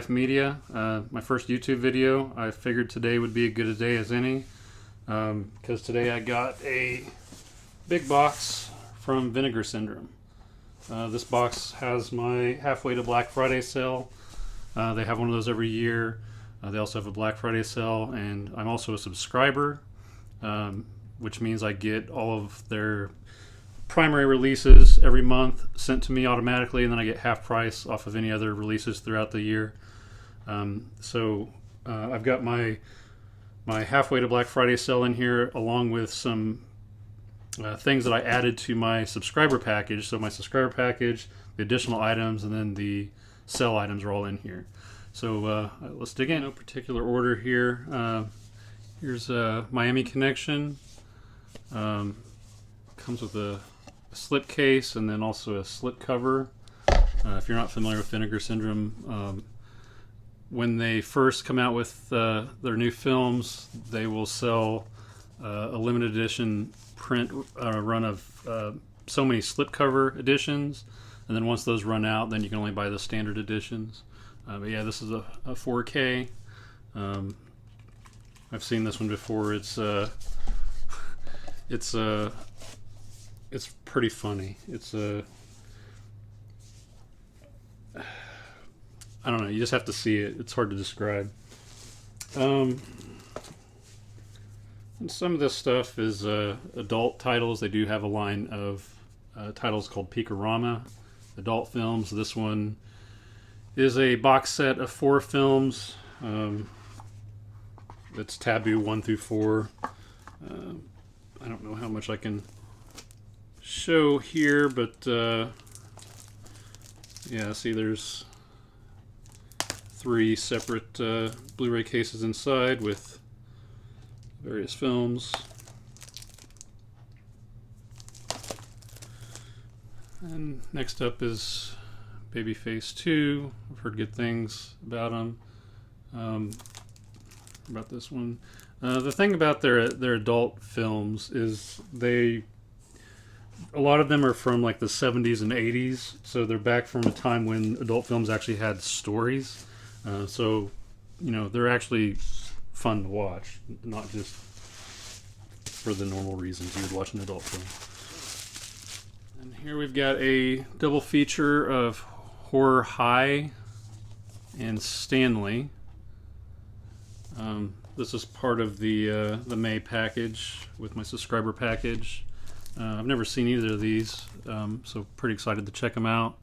Life Media. My first YouTube video. I figured today would be as good a day as any, because today I got a big box from Vinegar Syndrome. This box has my halfway to Black Friday sale. They have one of those every year. They also have a Black Friday sale, and I'm also a subscriber, which means I get all of their primary releases every month sent to me automatically, and then I get half price off of any other releases throughout the year. I've got my halfway to Black Friday sale in here, along with some things that I added to my subscriber package. So my subscriber package, the additional items, and then the sale items are all in here. So let's dig in. No particular order here. Here's Miami Connection. Comes with a slip case and then also a slip cover. If you're not familiar with Vinegar Syndrome, when they first come out with their new films, they will sell a limited edition print run of so many slipcover editions, and then once those run out, then you can only buy the standard editions. But yeah, this is a 4K. I've seen this one before. It's pretty funny. I don't know. You just have to see it. It's hard to describe. And some of this stuff is adult titles. They do have a line of titles called Peakorama, adult films. This one is a box set of 4 films. It's Taboo 1 through 4. I don't know how much I can show here, but yeah, see, there's 3 separate Blu-ray cases inside with various films. And next up is Babyface 2. I've heard good things about them. About this one. The thing about their adult films is a lot of them are from like the 70s and 80s, so they're back from a time when adult films actually had stories. So, you know, they're actually fun to watch, not just for the normal reasons you would watch an adult film. And here we've got a double feature of Horror High and Stanley. This is part of the May package with my subscriber package. I've never seen either of these, so pretty excited to check them out.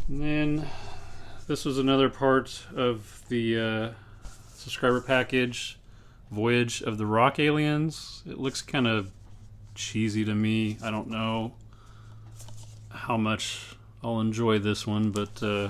And then this was another part of the subscriber package, Voyage of the Rock Aliens. It looks kind of cheesy to me. I don't know how much I'll enjoy this one, but you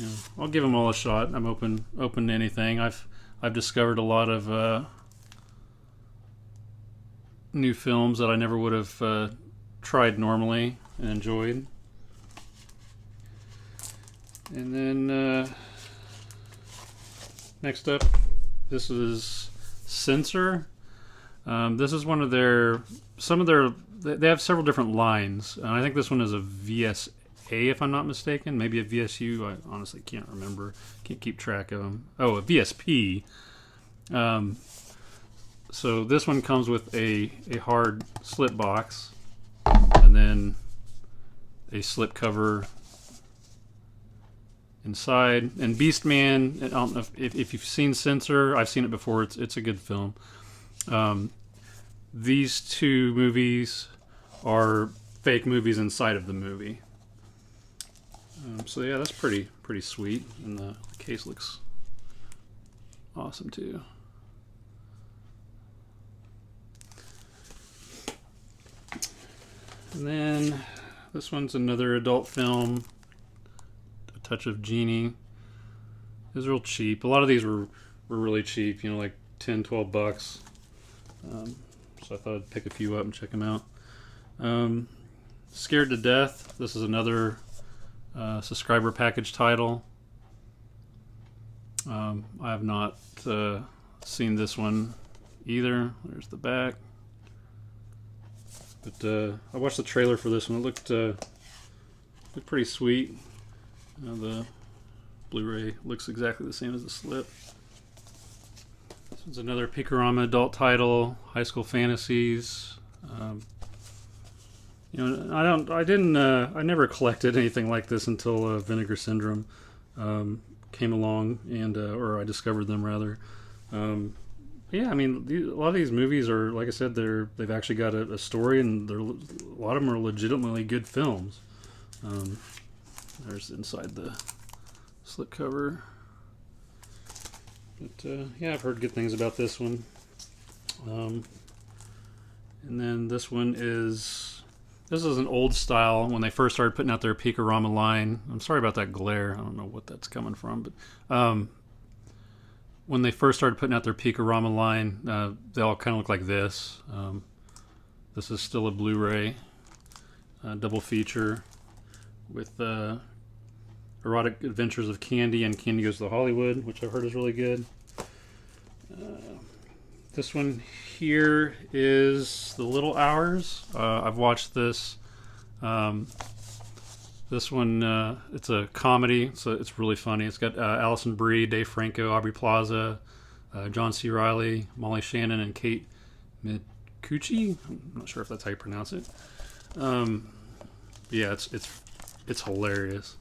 know, I'll give them all a shot. I'm open to anything. I've discovered a lot of new films that I never would have tried normally and enjoyed. And then next up, this is Censor. This is one of they have several different lines. I think this one is a VSA, if I'm not mistaken. Maybe a VSU. I honestly can't remember. Can't keep track of them. Oh, a VSP. So this one comes with a hard slip box and then a slip cover inside. And Beastman, I don't know if you've seen Censor. I've seen it before. It's a good film. These 2 movies are fake movies inside of the movie. So yeah, that's pretty sweet, and the case looks awesome too. And then this one's another adult film, A Touch of Genie. It was real cheap. A lot of these were really cheap, you know, like 10, 12 bucks. So I thought I'd pick a few up and check them out. Scared to Death. This is another subscriber package title. I have not seen this one either. There's the back. But I watched the trailer for this one. It Look pretty sweet. The Blu-ray looks exactly the same as the slip. This one's another Picorama adult title, High School Fantasies. I never collected anything like this until Vinegar Syndrome came along, or I discovered them rather. Yeah, I mean, a lot of these movies are, like I said, they've actually got a story, and a lot of them are legitimately good films. There's inside the slipcover. But yeah, I've heard good things about this one. And then this one is an old style when they first started putting out their Picorama line. I'm sorry about that glare. I don't know what that's coming from, but when they first started putting out their Picorama line, they all kind of look like this. This is still a Blu-ray double feature with Erotic Adventures of Candy and Candy Goes to Hollywood, which I've heard is really good. This one here is The Little Hours. I've watched this. This one, it's a comedy, so it's really funny. It's got Alison Brie, Dave Franco, Aubrey Plaza, John C. Reilly, Molly Shannon, and Kate Micucci. I'm not sure if that's how you pronounce it. Yeah, it's hilarious.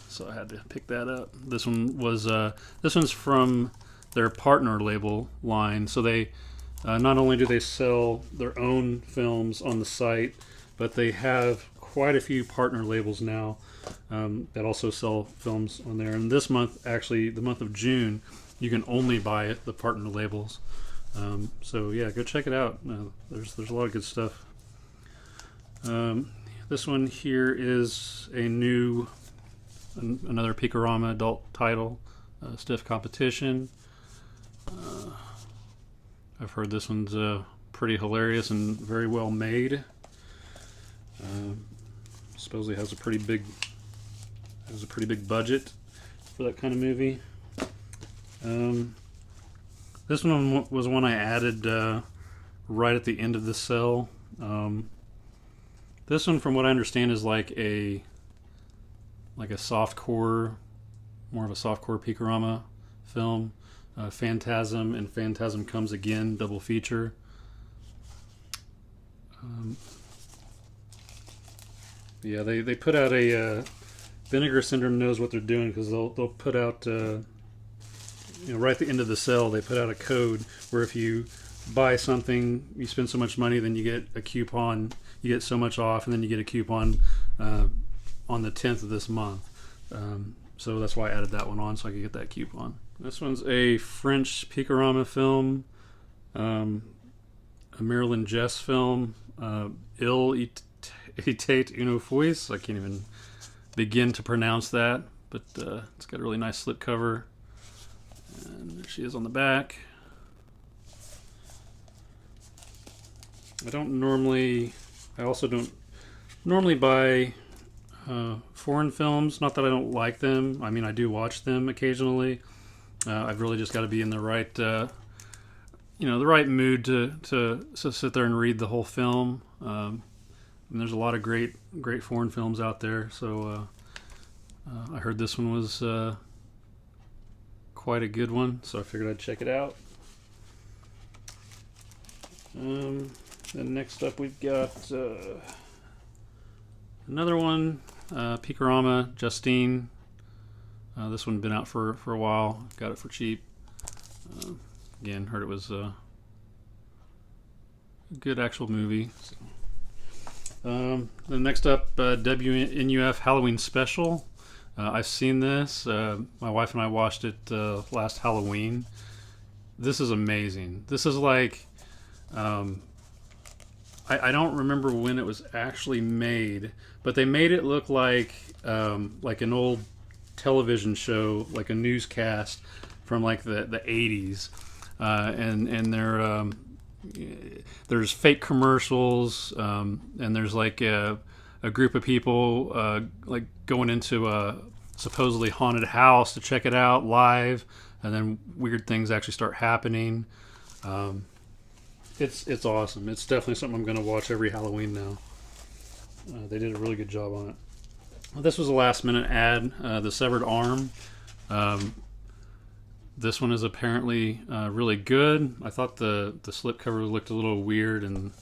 So I had to pick that up. This one's from their partner label line. So they not only do they sell their own films on the site, but they have quite a few partner labels now that also sell films on there. And this month, actually, the month of June, you can only buy the partner labels. So yeah, go check it out. There's a lot of good stuff. This one here is another Picorama adult title, Stiff Competition. I've heard this one's pretty hilarious and very well made. Supposedly has a pretty big budget for that kind of movie. This one was one I added right at the end of the sale. This one, from what I understand, is like a softcore, more of a softcore Picorama film. Phantasm and Phantasm Comes Again double feature. Yeah, they put out a Vinegar Syndrome knows what they're doing, because they'll put out right at the end of the sale, they put out a code where if you buy something, you spend so much money, then you get a coupon, you get so much off, and then you get a coupon on the 10th of this month. So that's why I added that one on, so I could get that coupon. This one's a French Picorama film, a Marilyn Jess film, Il Était une fois. I can't even begin to pronounce that, but it's got a really nice slipcover. And there she is on the back. I also don't normally buy foreign films. Not that I don't like them. I mean, I do watch them occasionally. I've really just got to be in the right, the right mood to sit there and read the whole film. And there's a lot of great foreign films out there. So I heard this one was quite a good one, so I figured I'd check it out. Then next up we've got another one, Picorama Justine. This one been out for a while. Got it for cheap. Again, heard it was a good actual movie. So. Then next up, WNUF Halloween Special. I've seen this. My wife and I watched it last Halloween. This is amazing. This is like, I don't remember when it was actually made, but they made it look like an old television show, like a newscast from like the 80s, and there's fake commercials, and there's like a group of people like going into a supposedly haunted house to check it out live, and then weird things actually start happening. It's awesome. It's definitely something I'm going to watch every Halloween now. They did a really good job on it. Well, this was a last minute ad. The severed arm. Um, this one is apparently really good. I thought the slipcover looked a little weird, and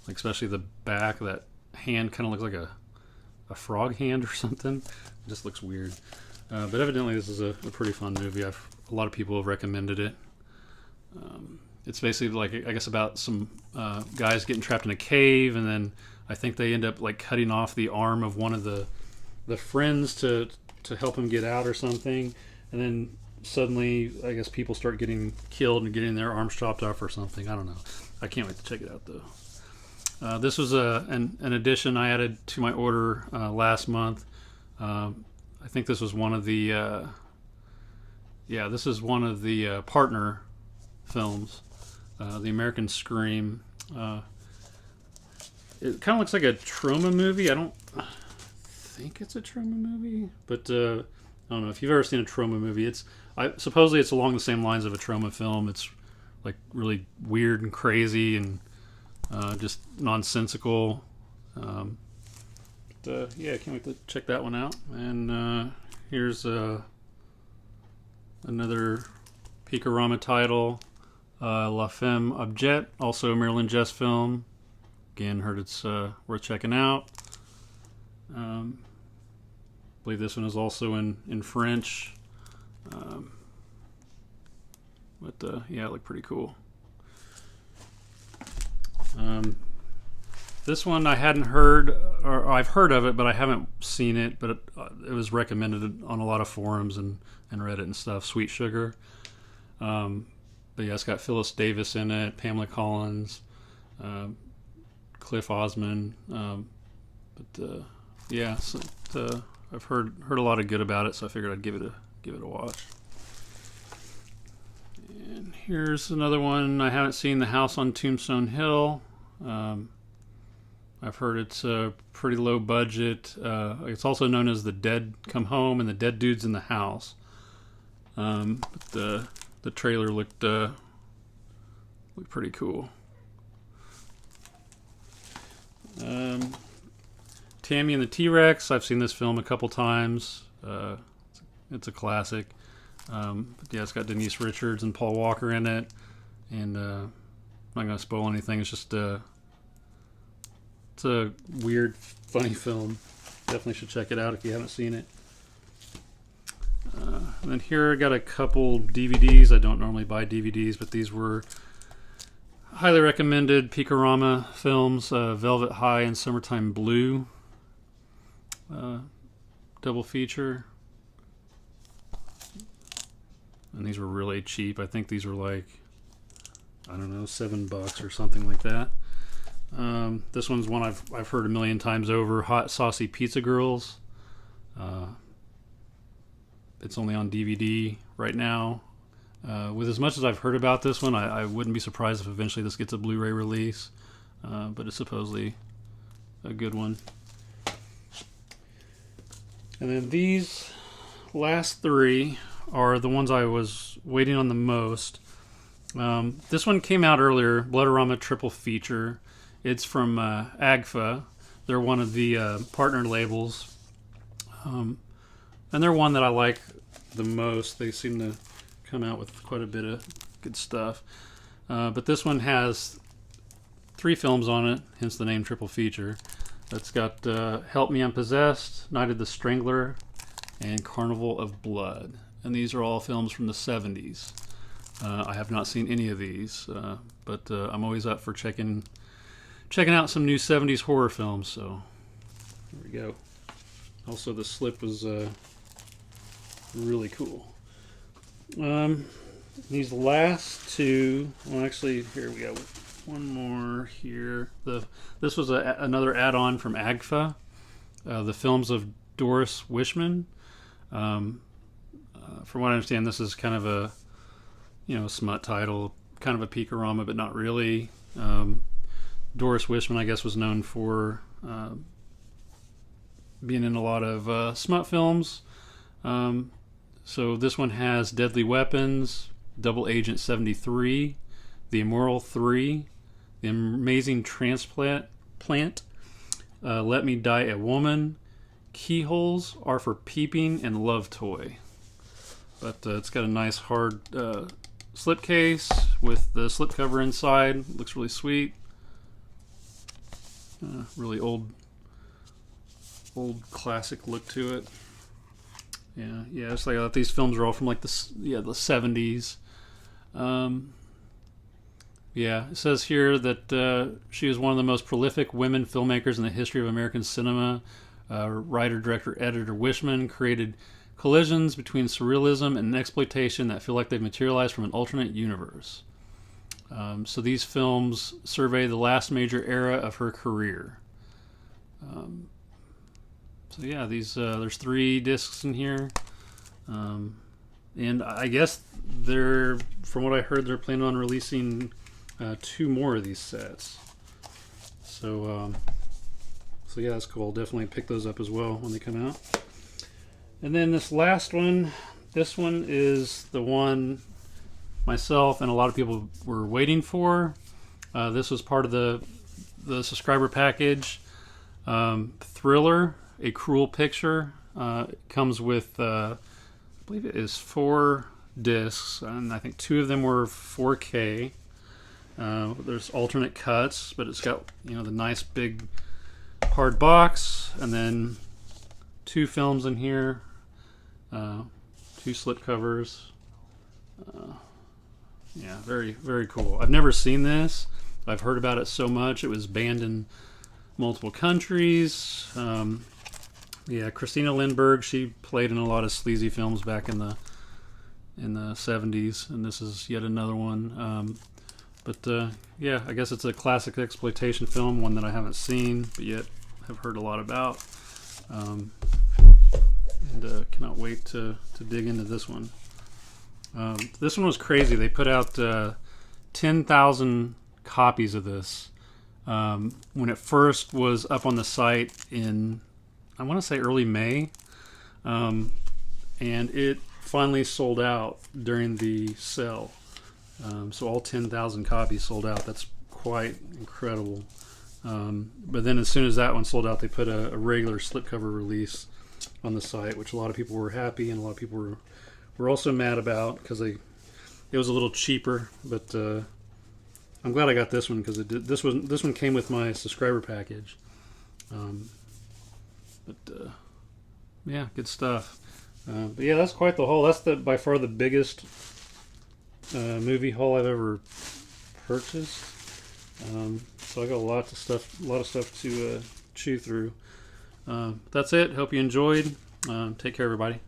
like especially the back, that hand kind of looks like a frog hand or something. It just looks weird. But evidently this is a pretty fun movie. A lot of people have recommended it. It's basically like, I guess, about some guys getting trapped in a cave, and then I think they end up like cutting off the arm of one of the friends to help him get out or something, and then suddenly I guess people start getting killed and getting their arms chopped off or something. I don't know. I can't wait to check it out though. This was an addition I added to my order last month. I think this was one of the this is one of the partner films, the American Scream. It kind of looks like a trauma movie. I don't think it's a trauma movie, but I don't know if you've ever seen a trauma movie. Supposedly it's along the same lines of a trauma film. It's like really weird and crazy and just nonsensical. Yeah, I can't wait to check that one out. And here's another Picorama title, La Femme Objet, also a Marilyn Jess film. Again, heard it's worth checking out. I believe this one is also in French. Yeah, it looked pretty cool. This one I hadn't heard, or I've heard of it, but I haven't seen it. But it was recommended on a lot of forums and Reddit and stuff. Sweet Sugar. But yeah, it's got Phyllis Davis in it, Pamela Collins, Cliff Osmond. Yeah, so I've heard a lot of good about it, so I figured I'd give it a watch. And here's another one I haven't seen, The House on Tombstone Hill. I've heard it's a pretty low budget. It's also known as The Dead Come Home and The Dead Dudes in the House. But the trailer looked pretty cool. Tammy and the T-Rex. I've seen this film a couple times. It's a classic. But yeah, it's got Denise Richards and Paul Walker in it. And I'm not going to spoil anything. It's just it's a weird, funny film. Definitely should check it out if you haven't seen it. And then here I got a couple DVDs. I don't normally buy DVDs, but these were highly recommended Picorama films, Velvet High and Summertime Blue. Double feature. And these were really cheap. I think these were like, I don't know, $7 or something like that. This one's one I've heard a million times over, Hot Saucy Pizza Girls. It's only on DVD right now. With as much as I've heard about this one, I wouldn't be surprised if eventually this gets a Blu-ray release. But it's supposedly a good one. And then these last three are the ones I was waiting on the most. This one came out earlier, Bloodorama Triple Feature. It's from AGFA. They're one of the partner labels. And they're one that I like the most. They seem to come out with quite a bit of good stuff. But this one has 3 films on it, hence the name Triple Feature. It's got Help Me I'm Possessed, Night of the Strangler, and Carnival of Blood. And these are all films from the 70s. I have not seen any of these, but I'm always up for checking out some new 70s horror films, so there we go. Also, the slip was really cool. These last two, well, actually, here we go. One more here. This was another add-on from AGFA. The films of Doris Wishman. From what I understand, this is kind of a smut title, kind of a Picorama, but not really. Doris Wishman, I guess, was known for being in a lot of smut films. So this one has Deadly Weapons, Double Agent 73, The Immoral 3, The Amazing Transplant, Let Me Die a Woman, keyholes are for peeping and love toy. But it's got a nice hard slip case with the slip cover inside. Looks really sweet. Really old classic look to it. Yeah, it's like these films are all from like the 70s. Yeah, it says here that she is one of the most prolific women filmmakers in the history of American cinema. Writer, director, editor Wishman created collisions between surrealism and exploitation that feel like they've materialized from an alternate universe. So these films survey the last major era of her career. So yeah, there's 3 discs in here, and I guess from what I heard, they're planning on releasing 2 more of these sets. So yeah, that's cool. I'll definitely pick those up as well when they come out. And then this last one, this one is the one myself and a lot of people were waiting for. This was part of the subscriber package. Thriller, A Cruel Picture. It comes with, I believe it is 4 discs, and I think 2 of them were 4K. There's alternate cuts, but it's got the nice big hard box, and then 2 films in here, 2 slip covers. Yeah, very, very cool. I've never seen this. I've heard about it so much. It was banned in multiple countries. Yeah, Christina Lindbergh, she played in a lot of sleazy films back in the 70s, and this is yet another one. But yeah, I guess it's a classic exploitation film, one that I haven't seen, but yet have heard a lot about. And cannot wait to dig into this one. This one was crazy. They put out 10,000 copies of this when it first was up on the site in, I want to say, early May. And it finally sold out during the sale. So all 10,000 copies sold out. That's quite incredible. But then as soon as that one sold out, they put a regular slipcover release on the site, which a lot of people were happy and a lot of people were also mad about because it was a little cheaper. But I'm glad I got this one because this one came with my subscriber package. Yeah, good stuff. But yeah, that's quite the haul. That's by far the biggest movie haul I've ever purchased. So I got a lot of stuff to chew through. That's it. Hope you enjoyed. Take care, everybody.